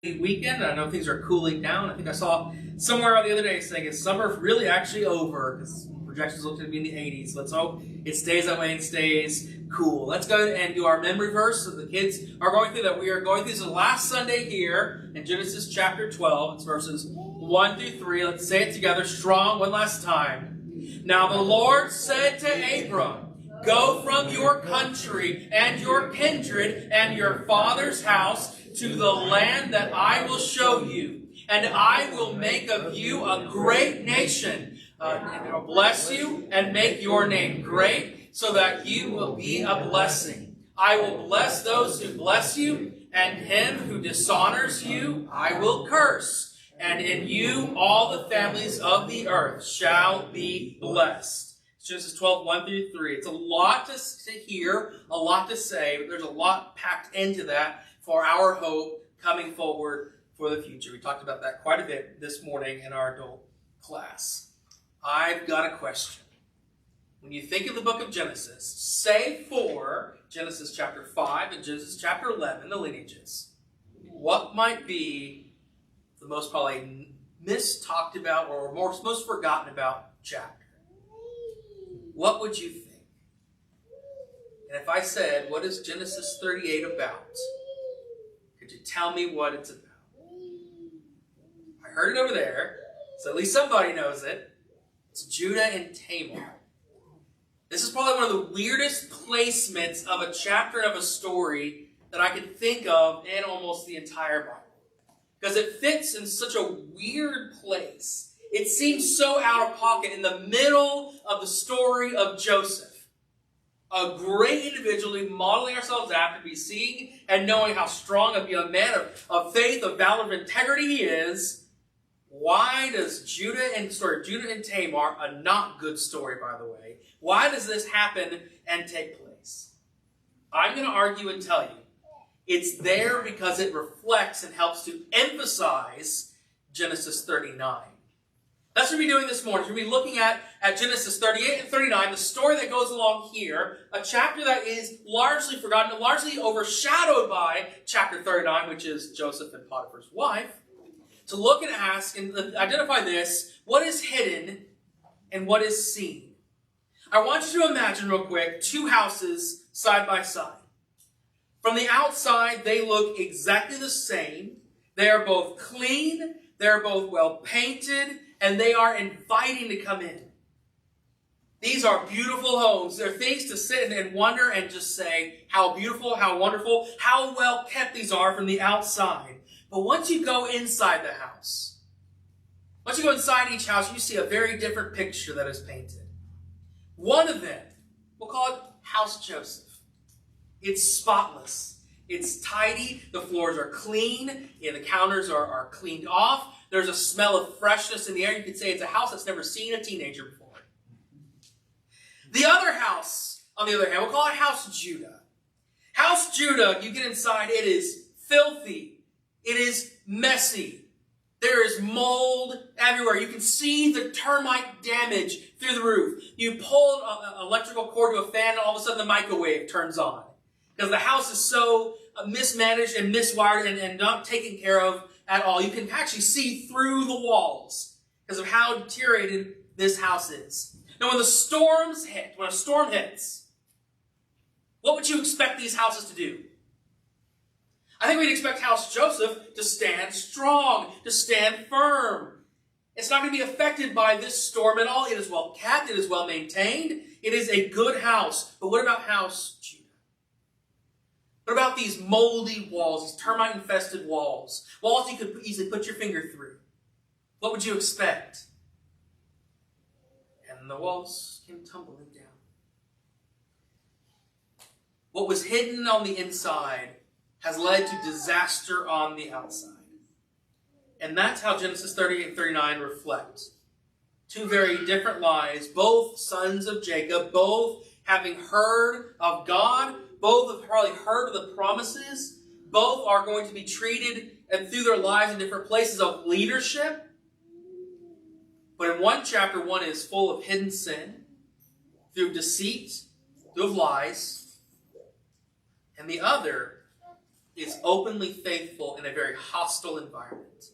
weekend. I know things are cooling down. I think I saw somewhere the other day saying it's summer really actually over because projections look to be in the 80s. Let's hope it stays that way and stays cool. Let's go and do our memory verse. So the kids are going through that. We are going through this last Sunday here in Genesis chapter 12. It's verses 1 through 3. Let's say it together strong one last time. Now the Lord said to Abram, "Go from your country and your kindred and your father's house to the land that I will show you, and I will make of you a great nation, and I'll bless you and make your name great, so that you will be a blessing. I will bless those who bless you, and him who dishonors you I will curse. And in you all the families of the earth shall be blessed." Genesis 12, 1 through 3. It's a lot to hear, a lot to say, but there's a lot packed into that for our hope coming forward for the future. We talked about that quite a bit this morning in our adult class. I've got a question. When you think of the book of Genesis, save for Genesis chapter 5 and Genesis chapter 11, the lineages, what might be the most probably mis-talked about or most forgotten about chapter? What would you think? And if I said, what is Genesis 38 about? Could you tell me what it's about? I heard it over there, so at least somebody knows it. It's Judah and Tamar. This is probably one of the weirdest placements of a chapter of a story that I can think of in almost the entire Bible. Because it fits in such a weird place. It seems so out of pocket in the middle of the story of Joseph. A great individual modeling ourselves after, be seeing and knowing how strong of a man of faith, of valor, of integrity he is. Why does Judah and Tamar, a not good story by the way, why does this happen and take place? I'm going to argue and tell you, it's there because it reflects and helps to emphasize Genesis 39. That's what we're doing this morning. We're going to be looking at Genesis 38 and 39, the story that goes along here, a chapter that is largely forgotten, largely overshadowed by chapter 39, which is Joseph and Potiphar's wife. To look and ask and identify this, what is hidden and what is seen. I want you to imagine real quick two houses side by side. From the outside, they look exactly the same. They are both clean, they're both well painted, and they are inviting to come in. These are beautiful homes. They're things to sit and wonder and just say how beautiful, how wonderful, how well kept these are from the outside. But once you go inside the house, once you go inside each house, you see a very different picture that is painted. One of them, we'll call it House Joseph. It's spotless. It's tidy. The floors are clean. And the counters are cleaned off. There's a smell of freshness in the air. You could say it's a house that's never seen a teenager before. The other house, on the other hand, we'll call it House Judah. House Judah, you get inside, it is filthy. It is messy. There is mold everywhere. You can see the termite damage through the roof. You pull an electrical cord to a fan and all of a sudden the microwave turns on. Because the house is so mismanaged and miswired and not taken care of at all. You can actually see through the walls because of how deteriorated this house is. Now when a storm hits, what would you expect these houses to do? I think we'd expect House Joseph to stand strong, to stand firm. It's not going to be affected by this storm at all. It is well kept. It is well maintained. It is a good house. But what about House Judah? What about these moldy walls, these termite-infested walls? Walls you could easily put your finger through. What would you expect? And the walls came tumbling down. What was hidden on the inside has led to disaster on the outside. And that's how Genesis 38 and 39 reflect. Two very different lives, both sons of Jacob, both having heard of God, both have probably heard of the promises, both are going to be treated and through their lives in different places of leadership. But in one chapter, one is full of hidden sin, through deceit, through lies, and the other is openly faithful in a very hostile environment.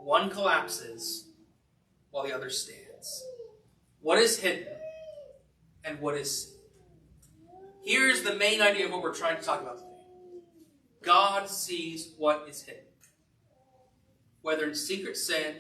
One collapses while the other stands. What is hidden and what is seen? Here's the main idea of what we're trying to talk about today. God sees what is hidden. Whether in secret sin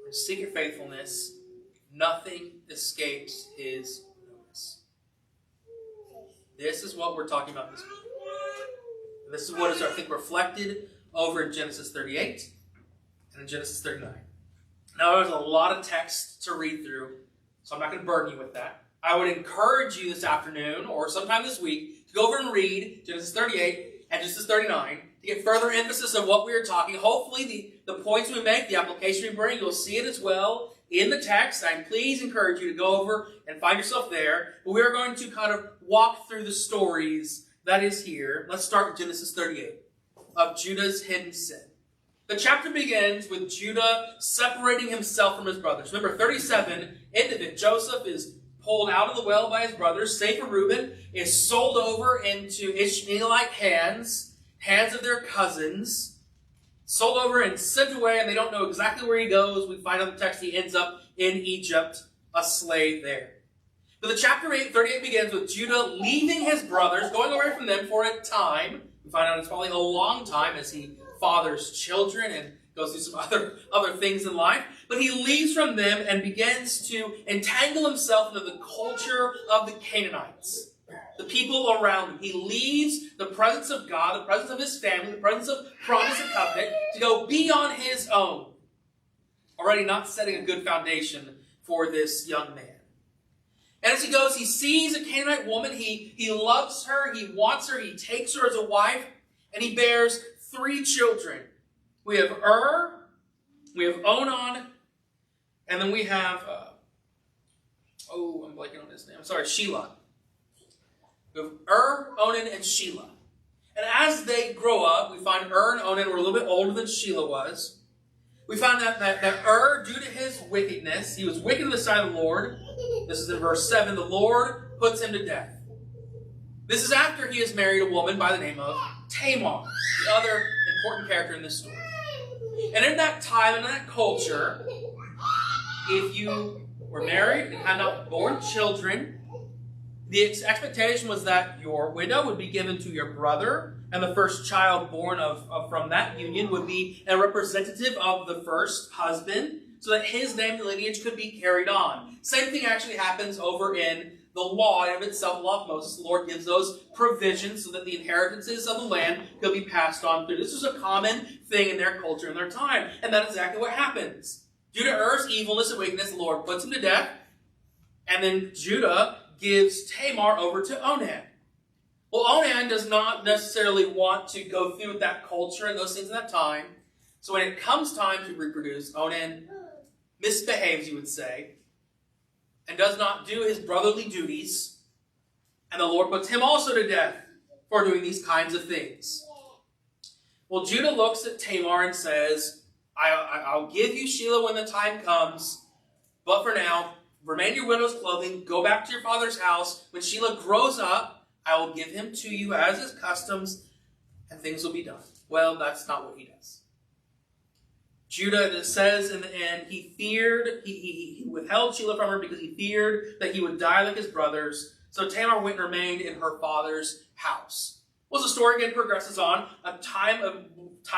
or in secret faithfulness, nothing escapes his notice. This is what we're talking about this week. And this is what is, I think, reflected over in Genesis 38 and in Genesis 39. Now, there's a lot of text to read through, so I'm not going to burden you with that. I would encourage you this afternoon or sometime this week to go over and read Genesis 38 and Genesis 39 to get further emphasis on what we are talking. Hopefully, the points we make, the application we bring, you'll see it as well in the text. I please encourage you to go over and find yourself there. But we are going to kind of walk through the stories that is here. Let's start with Genesis 38 of Judah's hidden sin. The chapter begins with Judah separating himself from his brothers. Remember, 37 into it, Joseph is pulled out of the well by his brothers. Sefer Reuben is sold over into Ishmaelite hands of their cousins, sold over and sent away, and they don't know exactly where he goes. We find out in the text he ends up in Egypt, a slave there. But the chapter 38 begins with Judah leaving his brothers, going away from them for a time. We find out it's probably a long time as he fathers children and goes through some other things in life. But he leaves from them and begins to entangle himself into the culture of the Canaanites, the people around him. He leaves the presence of God, the presence of his family, the presence of promise and covenant to go be on his own. Already not setting a good foundation for this young man. And as he goes, he sees a Canaanite woman. He loves her. He wants her. He takes her as a wife. And he bears 3 children. We have we have Onan, and then we have, I'm blanking on his name. I'm sorry, Shelah. We have Onan, and Shelah. And as they grow up, we find and Onan were a little bit older than Shelah was. We find that due to his wickedness, he was wicked in the sight of the Lord. This is in verse 7. The Lord puts him to death. This is after he has married a woman by the name of Tamar, the other important character in this story. And in that time, in that culture, if you were married and had not borne children, the expectation was that your widow would be given to your brother, and the first child born from that union would be a representative of the first husband, so that his name and lineage could be carried on. Same thing actually happens over in the law of itself, the law of Moses. The Lord gives those provisions so that the inheritances of the land could be passed on through. This was a common thing in their culture in their time, and that's exactly what happens. Due to Er's evilness and wickedness, the Lord puts him to death, and then Judah gives Tamar over to Onan. Well, Onan does not necessarily want to go through with that culture and those things in that time, so when it comes time to reproduce, Onan misbehaves, you would say, and does not do his brotherly duties, and the Lord puts him also to death for doing these kinds of things. Well, Judah looks at Tamar and says, I'll give you Shelah when the time comes, but for now, remain your widow's clothing, go back to your father's house. When Shelah grows up, I will give him to you as his customs, and things will be done. Well, that's not what he does. Judah, it says in the end, he feared, he withheld Shelah from her because he feared that he would die like his brothers. So Tamar went and remained in her father's house. Well, the story again progresses on. Time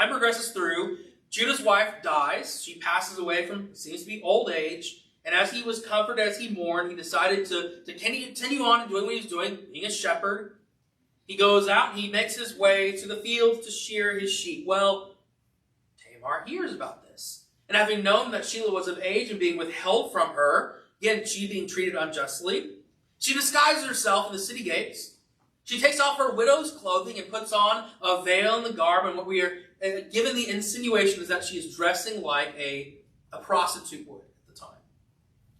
progresses through. Judah's wife dies. She passes away from, seems to be old age. And as he was comforted, as he mourned, he decided to continue on doing what he was doing, being a shepherd. He goes out and he makes his way to the fields to shear his sheep. Well, Tamar hears about this. And having known that Shelah was of age and being withheld from her, again, she being treated unjustly, she disguises herself in the city gates. She takes off her widow's clothing and puts on a veil and the garb. And what we are given the insinuation is that she is dressing like a prostitute would at the time.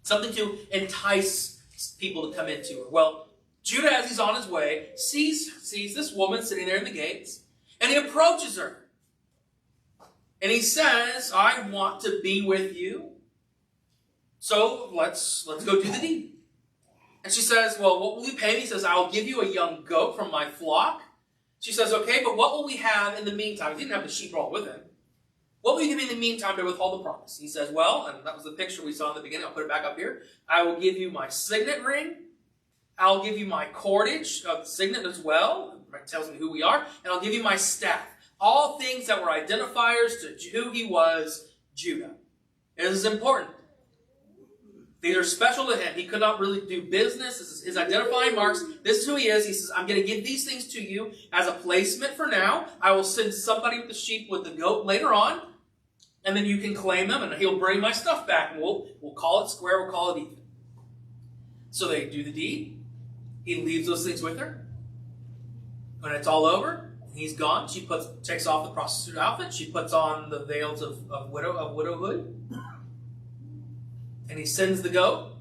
Something to entice people to come into her. Well, Judah, as he's on his way, sees this woman sitting there in the gates, and he approaches her. And he says, I want to be with you, so let's go do the deed. And she says, well, what will you pay me? He says, I will give you a young goat from my flock. She says, okay, but what will we have in the meantime? He didn't have the sheep brought with him. What will you give me in the meantime to withhold the promise? He says, well, and that was the picture we saw in the beginning. I'll put it back up here. I will give you my signet ring. I'll give you my cordage of the signet as well. It tells me who we are. And I'll give you my staff. All things that were identifiers to who he was, Judah. And this is important. These are special to him. He could not really do business. This is his identifying marks. This is who he is. He says, I'm going to give these things to you as a placement for now. I will send somebody with the sheep with the goat later on. And then you can claim them, and he'll bring my stuff back. And we'll call it square. We'll call it even. So they do the deed. He leaves those things with her. When it's all over, he's gone. She takes off the prostitute outfit. She puts on the veils of widowhood. And he sends the goat,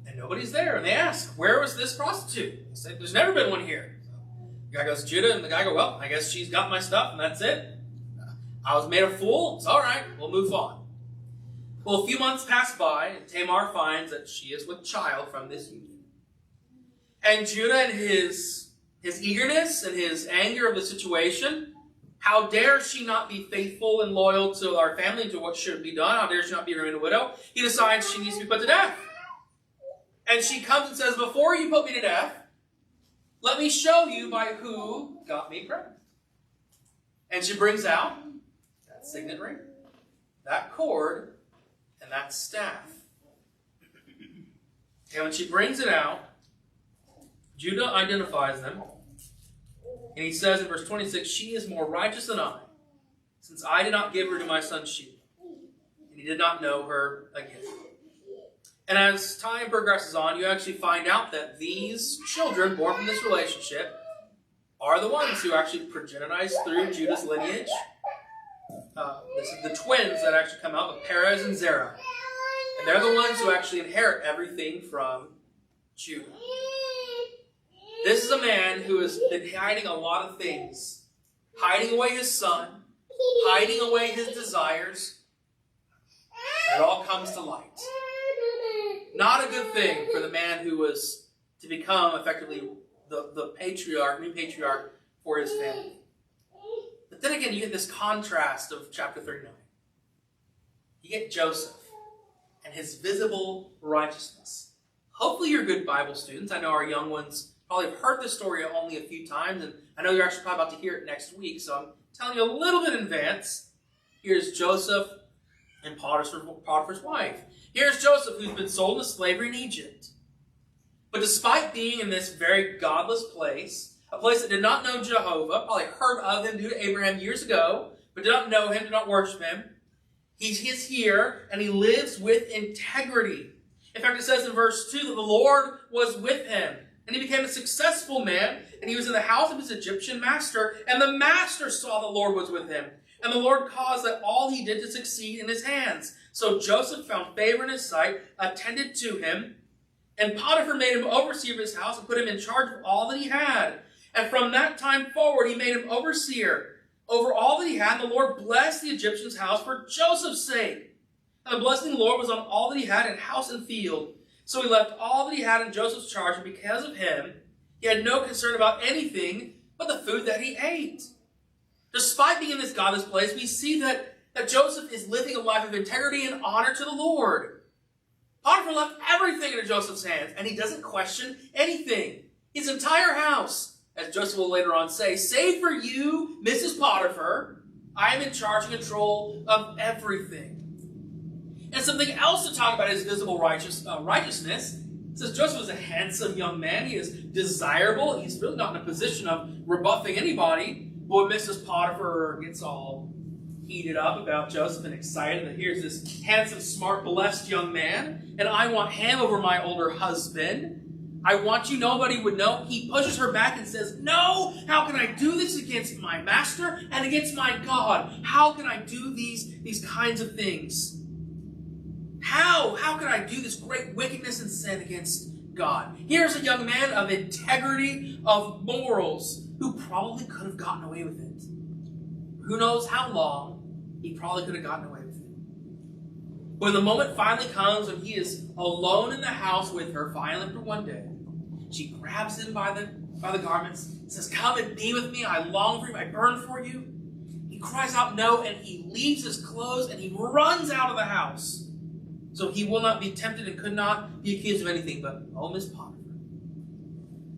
and nobody's there. And they ask, where was this prostitute? They say, there's never been one here. The guy goes, Judah, and the guy goes, well, I guess she's got my stuff, and that's it. I was made a fool. It's all right. We'll move on. Well, a few months pass by, and Tamar finds that she is with child from this union. And Judah, in his eagerness and his anger of the situation, how dare she not be faithful and loyal to our family, to what should be done? How dare she not be remain a widow? He decides she needs to be put to death. And she comes and says, before you put me to death, let me show you by who got me pregnant. And she brings out that signet ring, that cord, and that staff. And when she brings it out, Judah identifies them. And he says in verse 26, she is more righteous than I, since I did not give her to my son Sheba. And he did not know her again. And as time progresses on, you actually find out that these children born from this relationship are the ones who actually progenize through Judah's lineage. This is the twins that actually come out with Perez and Zerah. And they're the ones who actually inherit everything from Judah. This is a man who has been hiding a lot of things. Hiding away his son. Hiding away his desires. It all comes to light. Not a good thing for the man who was to become effectively the patriarch, new patriarch for his family. But then again, you get this contrast of chapter 39. You get Joseph and his visible righteousness. Hopefully you're good Bible students. I know our young ones probably have heard this story only a few times, and I know you're actually probably about to hear it next week, so I'm telling you a little bit in advance. Here's Joseph and Potiphar's wife. Here's Joseph, who's been sold into slavery in Egypt. But despite being in this very godless place, a place that did not know Jehovah, probably heard of him due to Abraham years ago, but did not know him, did not worship him, he is here, and he lives with integrity. In fact, it says in verse 2 that the Lord was with him. And he became a successful man, and he was in the house of his Egyptian master, and the master saw the Lord was with him. And the Lord caused that all he did to succeed in his hands. So Joseph found favor in his sight, attended to him, and Potiphar made him overseer of his house and put him in charge of all that he had. And from that time forward, he made him overseer over all that he had. And the Lord blessed the Egyptian's house for Joseph's sake. And the blessing of the Lord was on all that he had in house and field. So he left all that he had in Joseph's charge, and because of him, he had no concern about anything but the food that he ate. Despite being in this godless place, we see that Joseph is living a life of integrity and honor to the Lord. Potiphar left everything into Joseph's hands, and he doesn't question anything. His entire house, as Joseph will later on say, save for you, Mrs. Potiphar, I am in charge and control of everything. And something else to talk about his visible righteousness. It says Joseph is a handsome young man. He is desirable. He's really not in a position of rebuffing anybody. But when Mrs. Potiphar gets all heated up about Joseph and excited that here's this handsome, smart, blessed young man, and I want him over my older husband. I want you, nobody would know. He pushes her back and says, no, how can I do this against my master and against my God? How can I do these kinds of things? How can I do this great wickedness and sin against God? Here's a young man of integrity, of morals, who probably could have gotten away with it. Who knows how long he probably could have gotten away with it. When the moment finally comes when he is alone in the house with her, finally after one day, she grabs him by the by the garments. He says, come and be with me. I long for you. I burn for you. He cries out no, and he leaves his clothes and he runs out of the house. So he will not be tempted and could not be accused of anything. But Miss Potiphar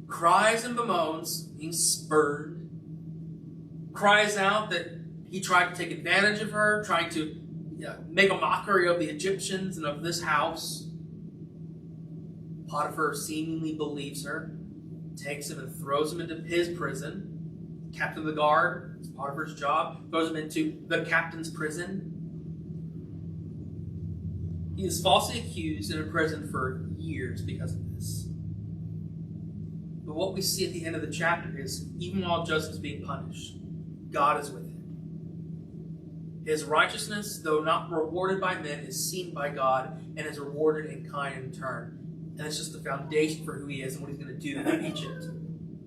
cries and bemoans, being spurned, cries out that he tried to take advantage of her, trying to make a mockery of the Egyptians and of this house. Potiphar seemingly believes her, takes him and throws him into his prison. Captain of the guard, it's Potiphar's job, throws him into the captain's prison. He is falsely accused and imprisoned for years because of this. But what we see at the end of the chapter is, even while Joseph is being punished, God is with him. His righteousness, though not rewarded by men, is seen by God and is rewarded in kind in turn. And it's just the foundation for who he is and what he's going to do in Egypt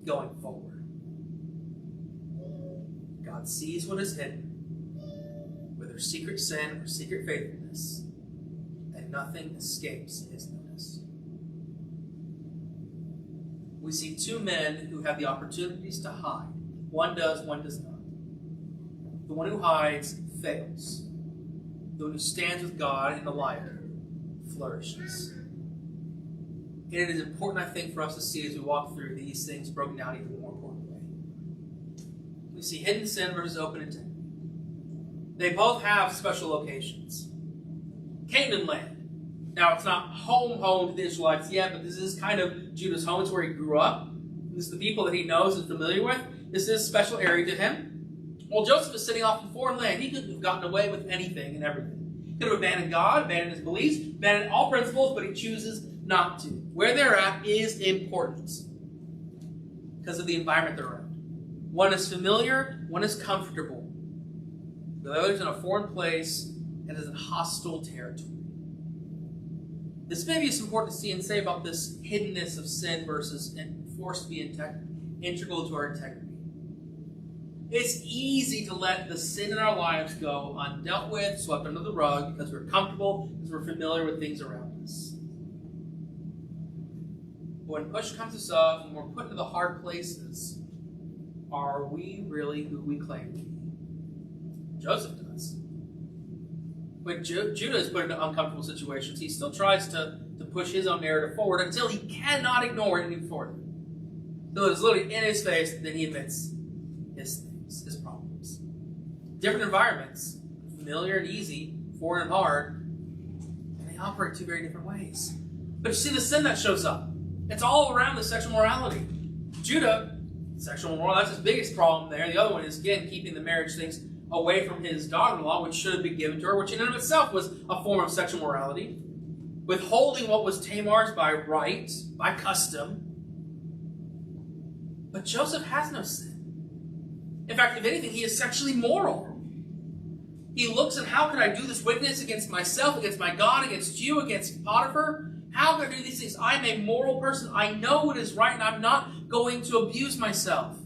going forward. God sees what is hidden, whether secret sin or secret faithfulness, and nothing escapes his notice. We see two men who have the opportunities to hide. One does, one does not. The one who hides fails. The one who stands with God in the light flourishes. And it is important, I think, for us to see as we walk through these things broken down even more important way. We see hidden sin versus open integrity. They both have special locations. Canaan land. Now, it's not home to the Israelites yet, but this is kind of Judah's home. It's where he grew up. This is the people that he knows and familiar with. This is a special area to him. Well, Joseph is sitting off in foreign land. He could have gotten away with anything and everything. He could have abandoned God, abandoned his beliefs, abandoned all principles, but he chooses not to. Where they're at is important because of the environment they're in. One is familiar, one is comfortable. The other is in a foreign place and is in hostile territory. This maybe is important to see and say about this hiddenness of sin versus forced to be integral to our integrity. It's easy to let the sin in our lives go undealt with, swept under the rug, because we're comfortable, because we're familiar with things around us. But when push comes to shove, when we're put into the hard places, are we really who we claim to be? Joseph does. When Judah is put into uncomfortable situations, he still tries to push his own narrative forward until he cannot ignore it any further. So it's literally in his face, then he admits his things, his problems. Different environments, familiar and easy, foreign and hard, and they operate two very different ways. But you see the sin that shows up. It's all around the sexual morality. Judah, sexual morality, that's his biggest problem there. The other one is, again, keeping the marriage things away from his daughter-in-law, which should have been given to her, which in and of itself was a form of sexual morality. Withholding what was Tamar's by right, by custom. But Joseph has no sin. In fact, if anything, he is sexually moral. He looks at, how could I do this wickedness against myself, against my God, against you, against Potiphar? How could I do these things? I'm a moral person. I know what is right, and I'm not going to abuse myself.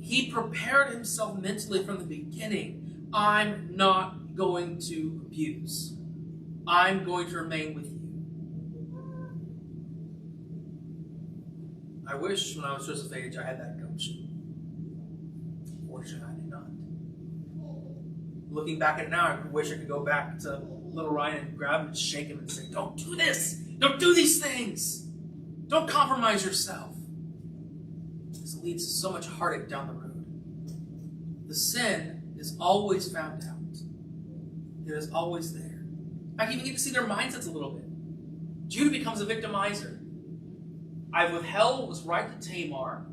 He prepared himself mentally from the beginning. I'm not going to abuse. I'm going to remain with you. I wish when I was Joseph's age I had that gumption. Fortunately, I did not. Looking back at it now, I wish I could go back to little Ryan and grab him and shake him and say, don't do this. Don't do these things. Don't compromise yourself. This leads to so much heartache down the road. The sin is always found out. It is always there. In fact, you even get to see their mindsets a little bit. Judah becomes a victimizer. I withheld what was right to Tamar.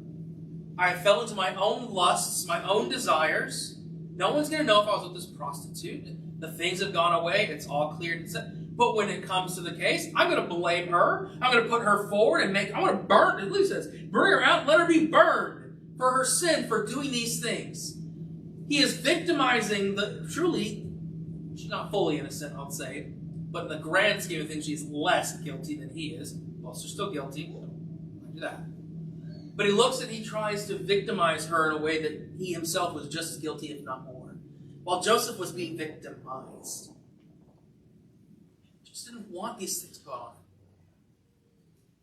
I fell into my own lusts, my own desires. No one's going to know if I was with this prostitute. The things have gone away. It's all cleared and set. But when it comes to the case, I'm going to blame her. I'm going to put her forward and I'm going to burn, at least says, bring her out, let her be burned for her sin, for doing these things. He is victimizing truly, she's not fully innocent, I'll say, but in the grand scheme of things, she's less guilty than he is. Whilst they're still guilty, I do that. But he tries to victimize her in a way that he himself was just as guilty, if not more. While Joseph was being victimized. He just didn't want these things going on.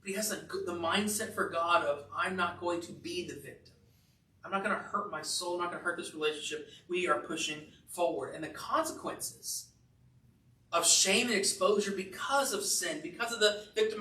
But he has the mindset for God of, I'm not going to be the victim. I'm not going to hurt my soul. I'm not going to hurt this relationship. We are pushing forward. And the consequences of shame and exposure because of sin, because of the victim